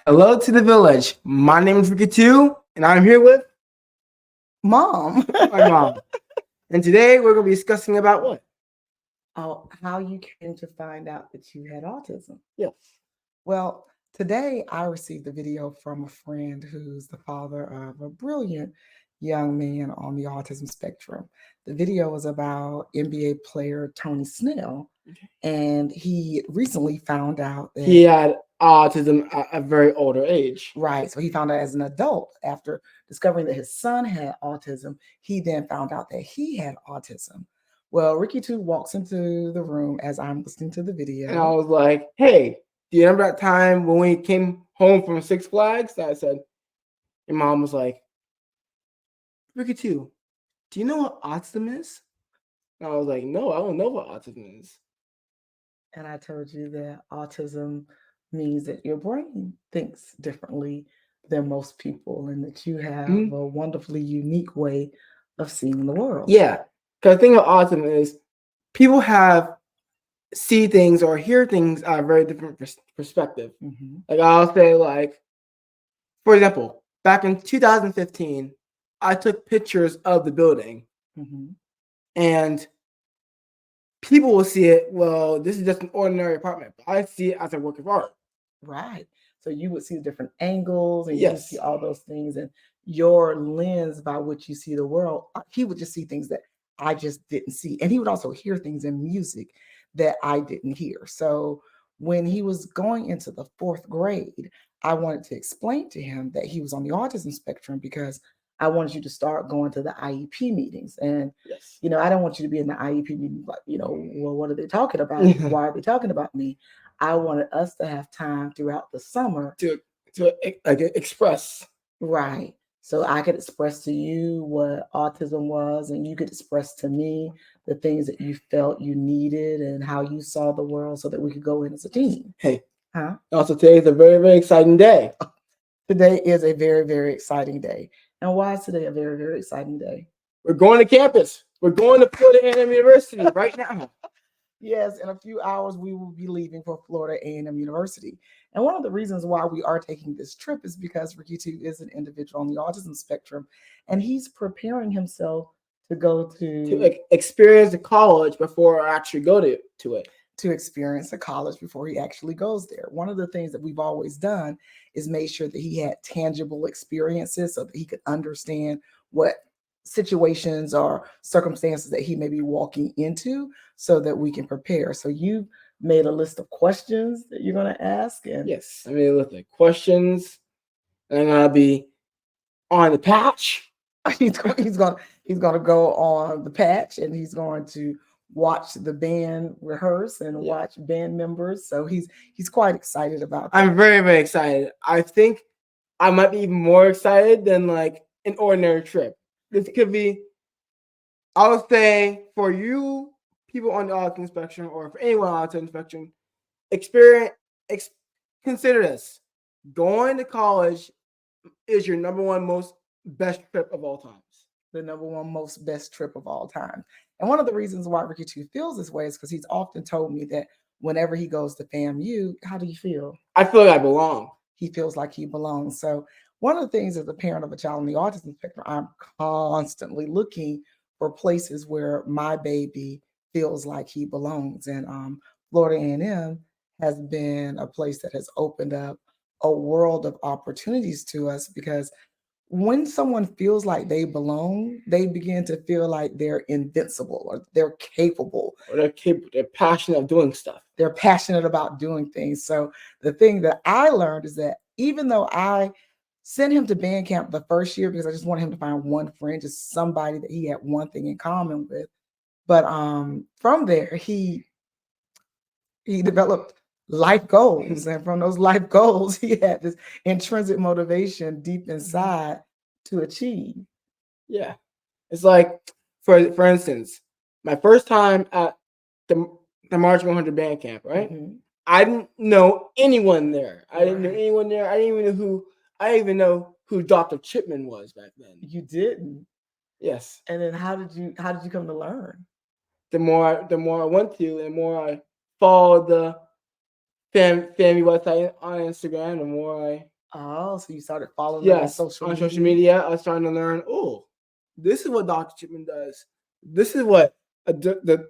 Hello to the village. My name is Ricky Two, and I'm here with Mom. my mom. And today we're going to be discussing about what? Oh, how you came to find out that you had autism. Yes. Well, today I received a video from a friend who's the father of a brilliant young man on the autism spectrum. The video was about NBA player Tony Snell, and he recently found out that He had autism at a very older age. right. So he found out as an adult after discovering that his son had autism. He then found out that he had autism. Well, Ricky Two walks into the room as I'm listening to the video. And I was like, hey, do you remember that time when we came home from Six Flags? I said, your mom was like, Ricky Two, do you know what autism is? And I was like, no, I don't know what autism is. And I told you that autism means that your brain thinks differently than most people and that you have a wonderfully unique way of seeing the world. Yeah. Because the thing about autism is people see things or hear things at a very different perspective. Mm-hmm. Like I'll say, like, for example, back in 2015, I took pictures of the building, and people will see it. Well, this is just an ordinary apartment, but I see it as a work of art. Right. So you would see the different angles, and you would see all those things, and your lens by which you see the world. He would just see things that I just didn't see, and he would also hear things in music that I didn't hear. So when he was going into the fourth grade, I wanted to explain to him that he was on the autism spectrum because I wanted you to start going to the IEP meetings. And, I don't want you to be in the IEP meeting, like, well, what are they talking about? Why are they talking about me? I wanted us to have time throughout the summer to like express. Right. So I could express to you what autism was, and you could express to me the things that you felt you needed and how you saw the world so that we could go in as a team. Hey. Huh? Also, today is a very, very exciting day. Today is a very, very exciting day. And why is today a very, very exciting day? We're going to campus. We're going to Florida A&M University right now. Yes, in a few hours we will be leaving for Florida A&M University. And one of the reasons why we are taking this trip is because Ricky Two is an individual on the autism spectrum, and he's preparing himself to go to experience the college before I actually go to it. To experience a college before he actually goes there. One of the things that we've always done is made sure that he had tangible experiences so that he could understand what situations or circumstances that he may be walking into so that we can prepare. So you made a list of questions that you're going to ask. And yes, I made a list of questions. And I'm going to be on the patch. he's going to go on the patch, and he's going to watch the band rehearse and watch band members. So he's quite excited about that. I'm very, very excited. I think I might be even more excited than like an ordinary trip. This could be, I would say, for you people on the autism spectrum, or for anyone on the autism spectrum, consider this. Going to college is your number one most best trip of all times. The number one most best trip of all time. And one of the reasons why Ricky Two feels this way is because he's often told me that whenever he goes to FAMU, how do you feel? I feel like I belong. He feels like he belongs. So one of the things as a parent of a child on the autism spectrum, I'm constantly looking for places where my baby feels like he belongs. And Florida A&M has been a place that has opened up a world of opportunities to us, because when someone feels like they belong, they begin to feel like they're invincible, or they're capable. Or they're passionate of doing stuff. They're passionate about doing things. So the thing that I learned is that even though I sent him to band camp the first year because I just wanted him to find one friend, just somebody that he had one thing in common with. But from there, he developed life goals. And from those life goals, he had this intrinsic motivation deep inside to achieve. Yeah. It's like, for instance, my first time at the March 100 band camp, right? I didn't know anyone there. I didn't even know who Dr. Chipman was back then. You didn't? Yes. And then how did you come to learn? The more I went to, and more I followed the family website on Instagram, the more I Oh, so you started following them on social media. I was trying to learn, this is what Dr. Chipman does. This is what the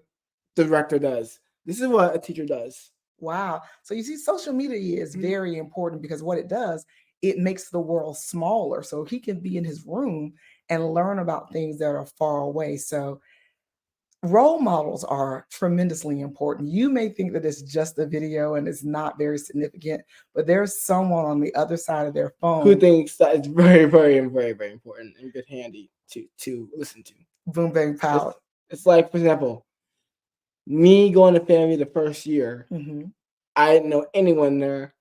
director does. This is what a teacher does. Wow. So you see, social media is very important because what it does, it makes the world smaller. So he can be in his room and learn about things that are far away. So role models are tremendously important. You may think that it's just a video and it's not very significant, but there's someone on the other side of their phone who thinks that it's very, very, very, very important and good handy to listen to. Boom, bang, pow. It's like, for example, me going to family the first year, I didn't know anyone there,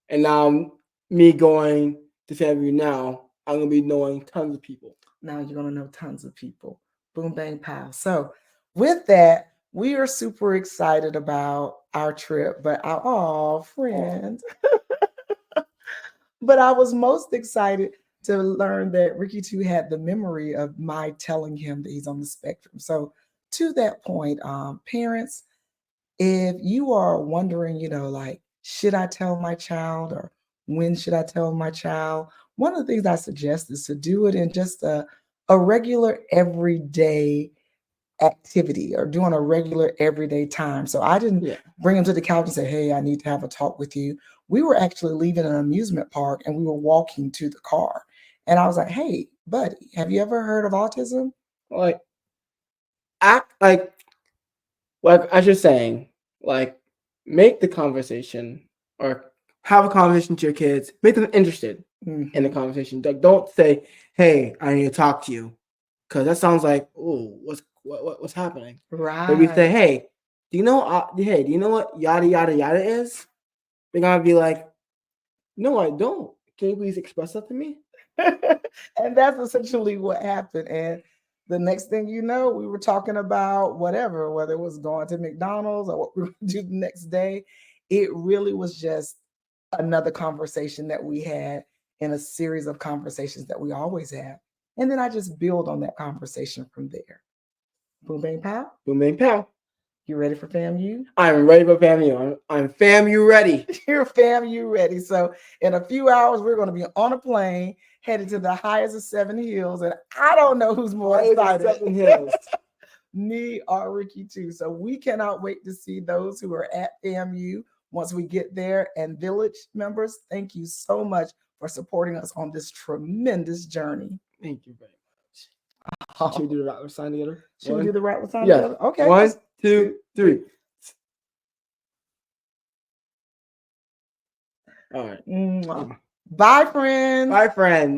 and now me going to family now, I'm gonna be knowing tons of people. Now you're gonna know tons of people. Boom, bang, pow. So with that, we are super excited about our trip, but our friend. But I was most excited to learn that Ricky 2 had the memory of my telling him that he's on the spectrum. So to that point, parents, if you are wondering, like, should I tell my child or when should I tell my child? One of the things I suggest is to do it in just a regular everyday activity or doing a regular everyday time. So I didn't bring him to the couch and say, hey, I need to have a talk with you. We were actually leaving an amusement park and we were walking to the car. And I was like, hey, buddy, have you ever heard of autism? Like, act like as you're saying, like, make the conversation or have a conversation to your kids, make them interested in the conversation. Like, don't say, hey, I need to talk to you. Because that sounds like, what's happening? Right. Maybe say, hey, do you know what yada yada yada is? They're gonna be like, no, I don't. Can you please express that to me? And that's essentially what happened. And the next thing you know, we were talking about whatever, whether it was going to McDonald's or what we were going to do the next day. It really was just another conversation that we had in a series of conversations that we always have. And then I just build on that conversation from there. Boom, bang, pow. Boom, bang, pow. You ready for FAMU? I'm ready for FAMU. I'm FAMU ready. You're FAMU ready. So in a few hours, we're going to be on a plane headed to the highest of 7 hills. And I don't know who's more excited. 7 hills. Me or Ricky 2. So we cannot wait to see those who are at FAMU once we get there. And Village members, thank you so much for supporting us on this tremendous journey. Thank you very much. Should we do the Rattler sign together? Should we do the Rattler sign together? Okay. 1, 2, 3. All right. Bye, friends. Bye, friends.